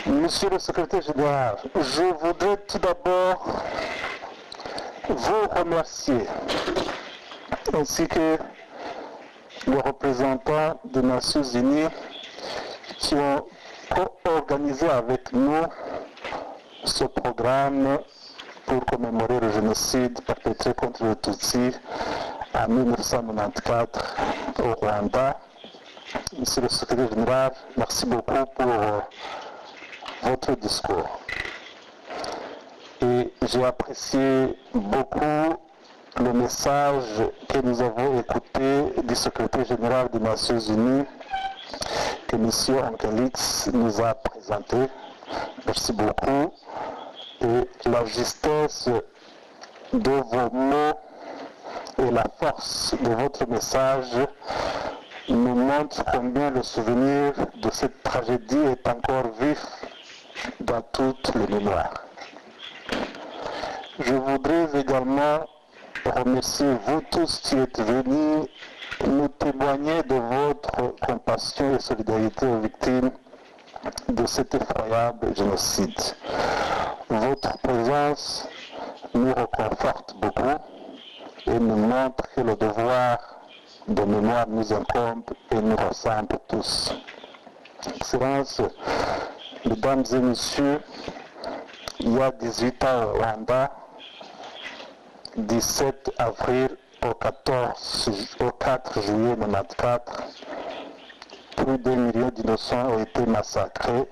Monsieur le secrétaire général, je voudrais tout d'abord vous remercier, ainsi que les représentants des Nations Unies qui ont co-organisé avec nous ce programme pour commémorer le génocide perpétré contre les Tutsis en 1994 au Rwanda. Monsieur le secrétaire général, merci beaucoup pour votre discours. Et j'ai apprécié beaucoup le message que nous avons écouté du secrétaire général des Nations Unies, que M. Angelix nous a présenté. Merci beaucoup. Et la justesse de vos mots et la force de votre message nous montre combien le souvenir de cette tragédie est encore vif dans toutes les mémoires. Je voudrais également remercier vous tous qui êtes venus nous témoigner de votre compassion et solidarité aux victimes de cet effroyable génocide. Votre présence nous réconforte beaucoup et nous montre que le devoir de mémoire nous incombe et nous ressemble tous. Excellences, Mesdames et Messieurs, il y a 18 ans au Rwanda, 17 avril au 4 juillet 1994, plus d'1 million d'innocents ont été massacrés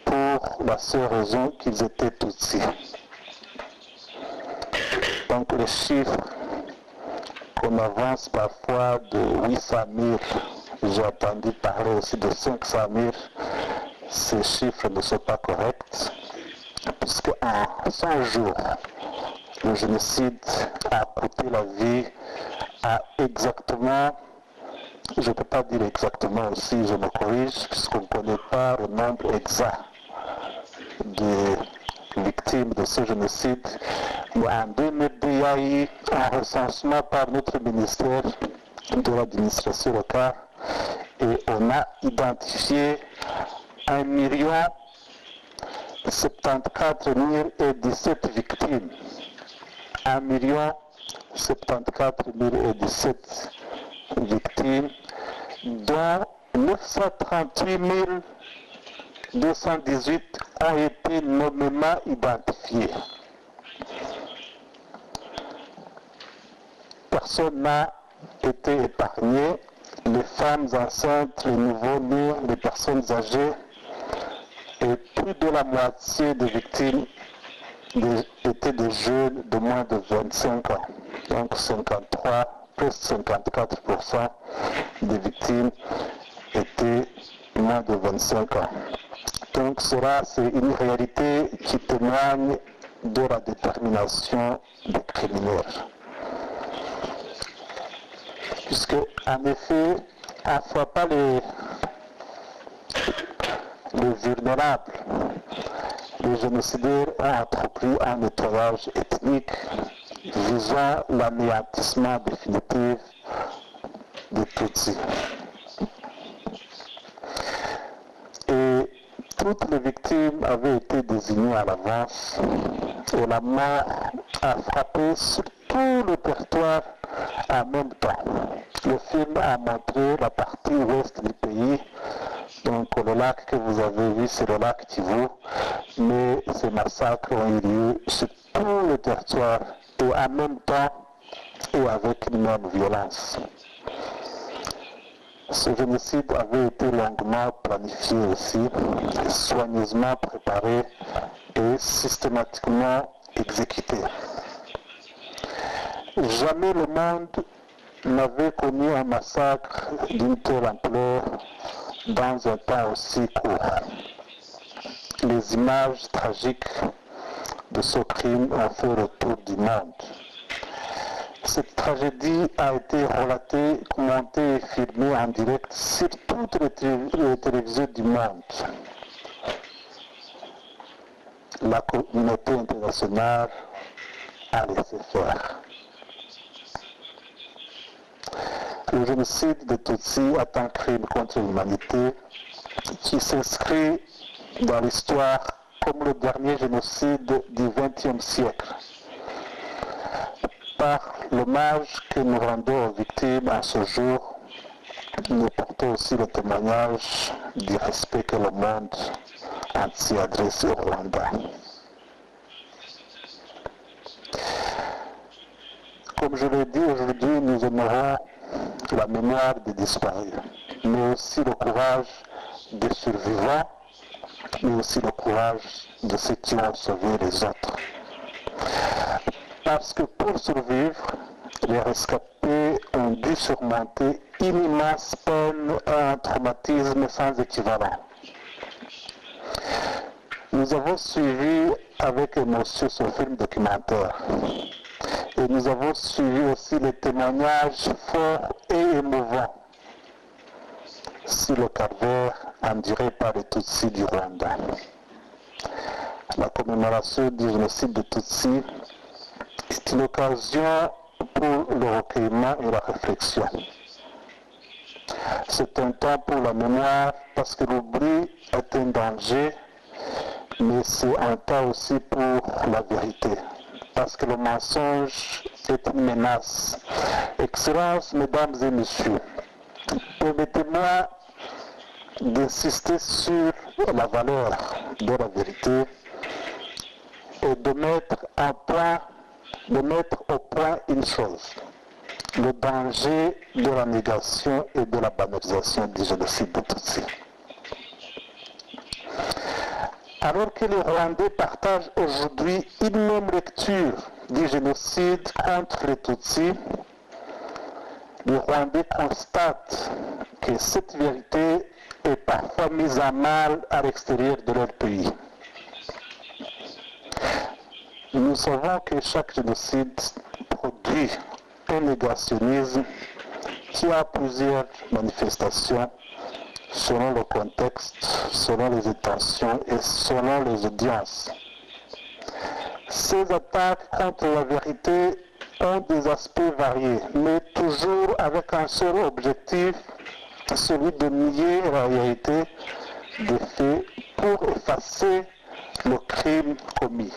pour la seule raison qu'ils étaient Tutsis. Donc les chiffres qu'on avance parfois de 800 000, j'ai entendu parler aussi de 500 000, ces chiffres ne sont pas corrects, puisque en 100 jours, le génocide a coûté la vie à exactement, je ne peux pas dire exactement aussi, je me corrige, puisqu'on ne connaît pas le nombre exact de victimes de ce génocide. Mais en 2002, il y a eu un recensement par notre ministère de l'administration locale et on a identifié 1 074 017 victimes. 1 074 017 victimes, dont 938 218 ont été nommément identifiés. Personne n'a été épargné. Les femmes enceintes, les nouveau-nés, les personnes âgées et plus de la moitié des victimes étaient des jeunes de moins de 25 ans. Donc 53, presque 54% des victimes étaient moins de 25 ans. Donc cela, c'est une réalité qui témoigne de la détermination des criminels. Puisque, en effet, à la fois pas les vulnérables, les génocidaires ont entrepris un nettoyage ethnique visant l'anéantissement définitif des Tutsis. Et toutes les victimes avaient été désignées à l'avance et la mort a frappé sur tout le territoire en même temps. Le film a montré la partie ouest du pays. Donc le lac que vous avez vu, c'est le lac Kivu, mais ces massacres ont eu lieu sur tout le territoire et en même temps et avec une même violence. Ce génocide avait été longuement planifié aussi, soigneusement préparé et systématiquement exécuté. Jamais le monde n'avait connu un massacre d'une telle ampleur dans un temps aussi court. Les images tragiques de ce crime ont fait le tour du monde. Cette tragédie a été relatée, commentée et filmée en direct sur toutes les télévisions du monde. La communauté internationale a laissé faire. Le génocide des Tutsis est un crime contre l'humanité qui s'inscrit dans l'histoire comme le dernier génocide du XXe siècle. Par l'hommage que nous rendons aux victimes en ce jour, nous portons aussi le témoignage du respect que le monde entier adresse au Rwanda. Comme je l'ai dit, aujourd'hui, nous honorons la mémoire des disparus, mais aussi le courage des survivants, mais aussi le courage de ceux qui ont sauvé les autres. Parce que pour survivre, les rescapés ont dû surmonter une immense peine et un traumatisme sans équivalent. Nous avons suivi avec émotion ce film documentaire. Et nous avons suivi aussi les témoignages forts et émouvants sur le calvaire enduré par les Tutsis du Rwanda. La commémoration du génocide des Tutsis est une occasion pour le recueillement et la réflexion. C'est un temps pour la mémoire parce que l'oubli est un danger, mais c'est un temps aussi pour la vérité, parce que le mensonge est une menace. Excellences, mesdames et messieurs, permettez-moi d'insister sur la valeur de la vérité et de mettre au point une chose: le danger de la négation et de la banalisation du génocide des Tutsis. Alors que les Rwandais partagent aujourd'hui une même lecture du génocide contre les Tutsis, les Rwandais constatent que cette vérité est parfois mise à mal à l'extérieur de leur pays. Nous savons que chaque génocide produit un négationnisme qui a plusieurs manifestations selon le contexte, selon les intentions et selon les audiences. Ces attaques contre la vérité ont des aspects variés, mais toujours avec un seul objectif, celui de nier la vérité des faits pour effacer le crime commis.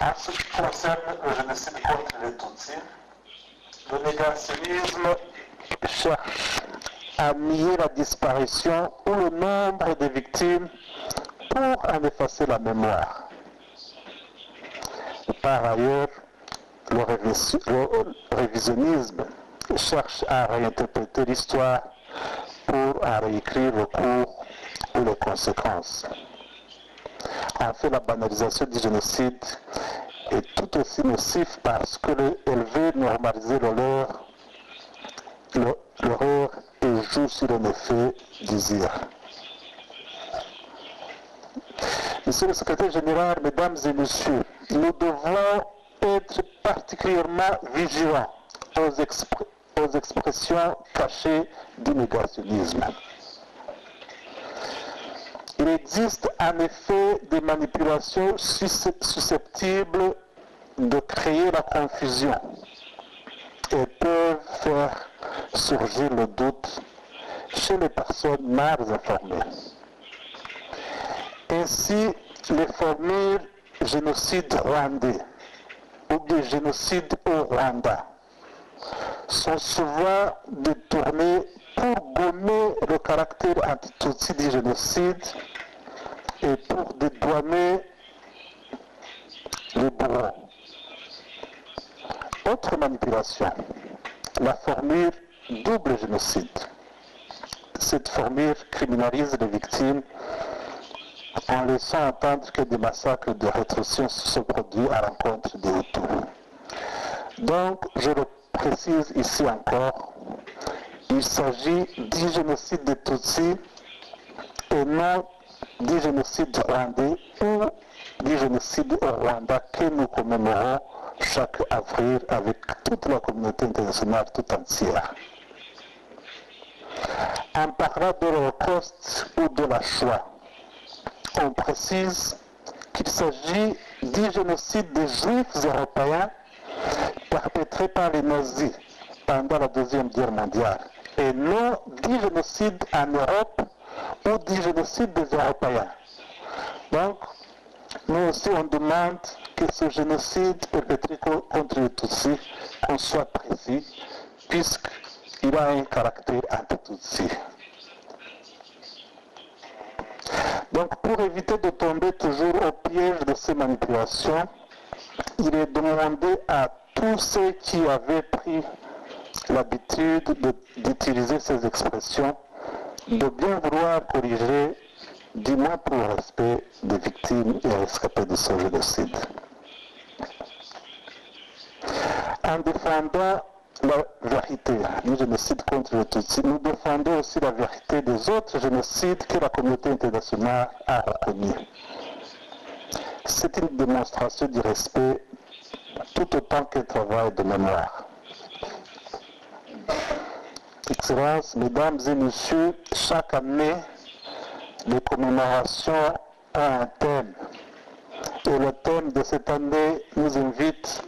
En ce qui concerne le génocide contre les Tutsis, le négationnisme cherche à nier la disparition ou le nombre de victimes pour en effacer la mémoire. Par ailleurs, le révisionnisme cherche à réinterpréter l'histoire pour en réécrire le cours ou les conséquences. En fait, la banalisation du génocide est tout aussi nocif parce qu'elle veut normaliser l'horreur et joue sur un effet désir. Monsieur le secrétaire général, mesdames et messieurs, nous devons être particulièrement vigilants aux expressions cachées du négationnisme. Il existe en effet des manipulations susceptibles de créer la confusion et peuvent faire surgir le doute chez les personnes mal informées. Ainsi, les formules génocide rwandais ou bien génocide au Rwanda sont souvent détournées pour gommer le caractère anti-Tutsi du génocide et pour dédouaner les bourreaux. Autre manipulation, la formule double génocide. Cette formule criminalise les victimes en laissant entendre que des massacres de rétorsion se sont produits à l'encontre des Hutus. Donc, je le précise ici encore, il s'agit du génocide des Tutsis et non du génocide rwandais ou du génocide au Rwanda que nous commémorons chaque avril avec toute la communauté internationale tout entière. En parlant de l'Holocauste ou de la Shoah, on précise qu'il s'agit du génocide des Juifs européens perpétré par les nazis pendant la Deuxième Guerre mondiale et non du génocide en Europe ou du génocide des Européens. Donc, nous aussi on demande que ce génocide perpétré contre les Tutsis, qu'on soit précis, puisqu'il a un caractère anti-Tutsi. Donc, pour éviter de tomber toujours au piège de ces manipulations, il est demandé à tous ceux qui avaient pris l'habitude d'utiliser ces expressions de bien vouloir corriger, du moins pour le respect des victimes et rescapés de ce génocide. En défendant la vérité du génocide contre les Tutsis, nous défendons aussi la vérité des autres génocides que la communauté internationale a reconnus. C'est une démonstration du respect tout autant qu'un travail de mémoire. Excellences, Mesdames et Messieurs, chaque année, les commémorations ont un thème. Et le thème de cette année nous invite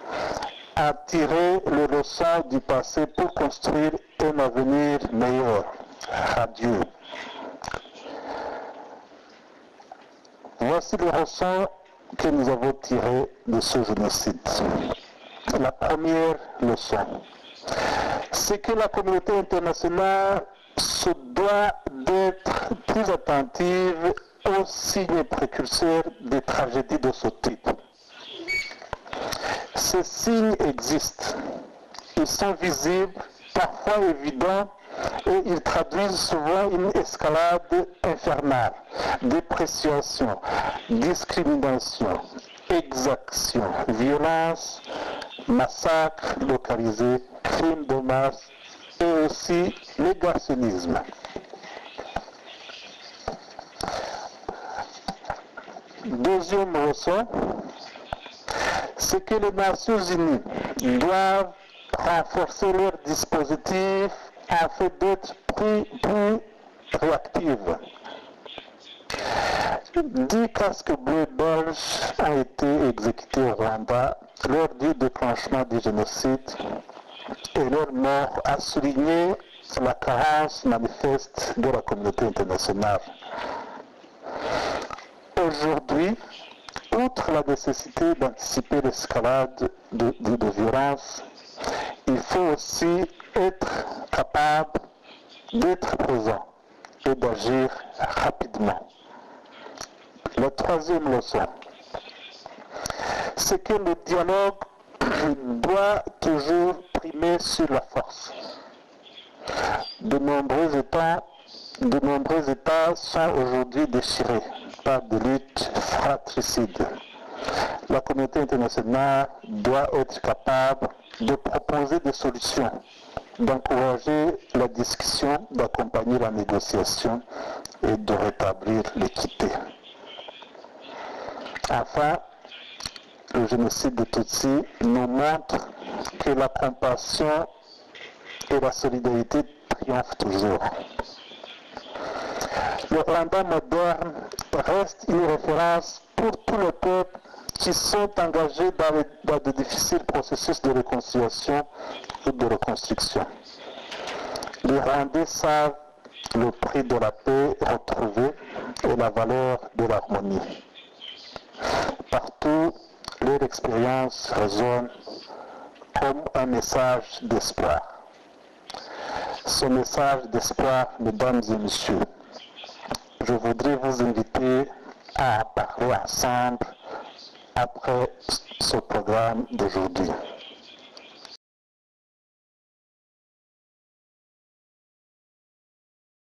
à tirer les leçons du passé pour construire un avenir meilleur, radieux. Voici les leçons que nous avons tirées de ce génocide. La première leçon, c'est que la communauté internationale se doit d'être plus attentive aux signes précurseurs des tragédies de ce type. Ces signes existent, ils sont visibles, parfois évidents, et ils traduisent souvent une escalade infernale, dépréciation, discrimination, exaction, violence, massacres localisés, crimes de masse et aussi négationnisme. Deuxième leçon, c'est que les Nations Unies doivent renforcer leur dispositif afin d'être plus réactives. 10 casques bleus belges ont été exécutés au Rwanda lors du déclenchement du génocide et leur mort a souligné la carence manifeste de la communauté internationale. Aujourd'hui, outre la nécessité d'anticiper l'escalade de violence, il faut aussi être capable d'être présent et d'agir rapidement. La troisième leçon, c'est que le dialogue doit toujours primer sur la force. De nombreux États sont aujourd'hui déchirés par des luttes fratricides. La communauté internationale doit être capable de proposer des solutions, d'encourager la discussion, d'accompagner la négociation et de rétablir l'équité. Enfin, le génocide de Tutsis nous montre que la compassion et la solidarité triomphent toujours. Le Rwanda moderne reste une référence pour tous les peuples qui sont engagés dans de difficiles processus de réconciliation ou de reconstruction. Les Rwandais savent le prix de la paix retrouvée et la valeur de l'harmonie. Partout, leur expérience résonne comme un message d'espoir. Ce message d'espoir, mesdames et messieurs, je voudrais vous inviter à parler ensemble après ce programme d'aujourd'hui.